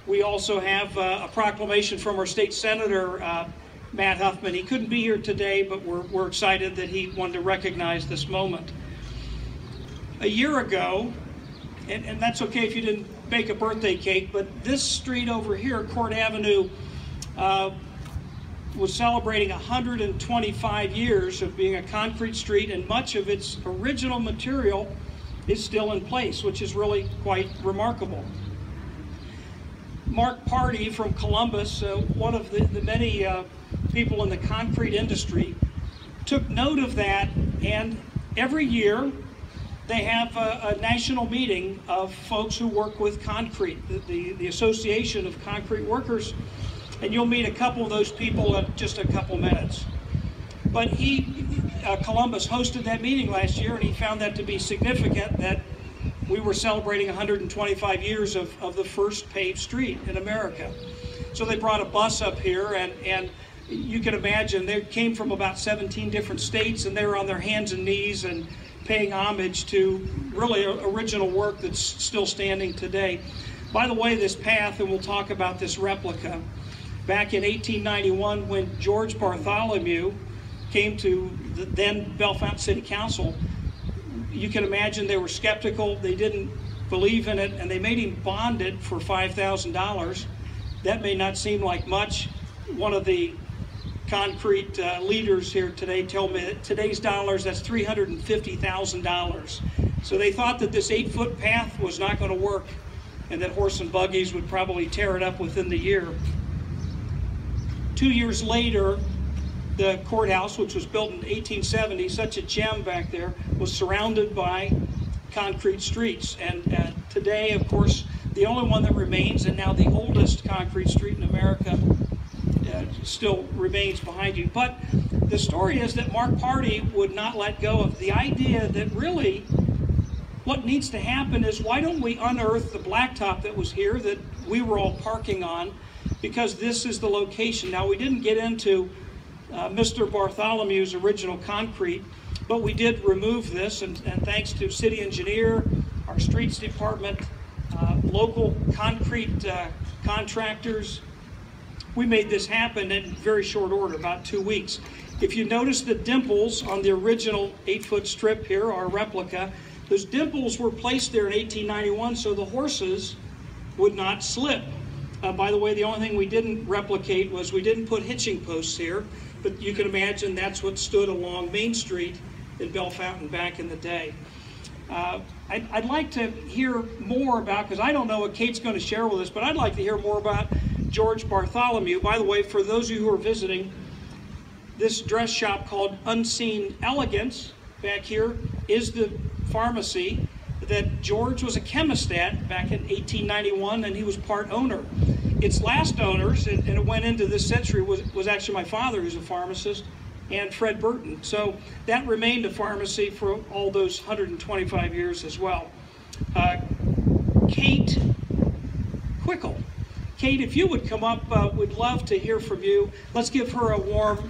We also have a proclamation from our state senator, Matt Huffman. He couldn't be here today, but we're excited that he wanted to recognize this moment. A year ago, and that's okay if you didn't bake a birthday cake, but this street over here, Court Avenue, was celebrating 125 years of being a concrete street, and much of its original material is still in place, which is really quite remarkable. Mark Pardee from Columbus, one of the many people in the concrete industry, took note of that, and every year they have a national meeting of folks who work with concrete, the Association of Concrete Workers, and you'll meet a couple of those people in just a couple minutes. But Columbus hosted that meeting last year, and he found that to be significant that we were celebrating 125 years of the first paved street in America. So they brought a bus up here, and you can imagine they came from about 17 different states, and they were on their hands and knees and paying homage to really original work that's still standing today. By the way, this path, and we'll talk about this replica, back in 1891 when George Bartholomew came to the then Bellefonte City Council, you can imagine they were skeptical, they didn't believe in it, and they made him bond it for $5,000. That may not seem like much. One of the concrete leaders here today told me that today's dollars, that's $350,000. So they thought that this 8-foot path was not going to work, and that horse and buggies would probably tear it up within the year. 2 years later, the courthouse, which was built in 1870, such a gem back there, was surrounded by concrete streets. And today, of course, the only one that remains, and now the oldest concrete street in America, still remains behind you. But the story is that Mark Pardee would not let go of the idea that really what needs to happen is, why don't we unearth the blacktop that was here that we were all parking on, because this is the location. Now, we didn't get into Mr. Bartholomew's original concrete, but we did remove this, and thanks to city engineer, our streets department, local concrete contractors, we made this happen in very short order, about 2 weeks. If you notice the dimples on the original 8-foot strip here, our replica, those dimples were placed there in 1891 so the horses would not slip. By the way, the only thing we didn't replicate was we didn't put hitching posts here, but you can imagine that's what stood along Main Street in Bellefonte back in the day. I'd like to hear more about, because I don't know what Kate's going to share with us, but I'd like to hear more about George Bartholomew. By the way, for those of you who are visiting, this dress shop called Unseen Elegance back here is the pharmacy that George was a chemist at back in 1891, and he was part owner. Its last owners, and it went into this century, was actually my father, who's a pharmacist, and Fred Burton. So that remained a pharmacy for all those 125 years as well. Kate Quickle. Kate, if you would come up, we'd love to hear from you. Let's give her a warm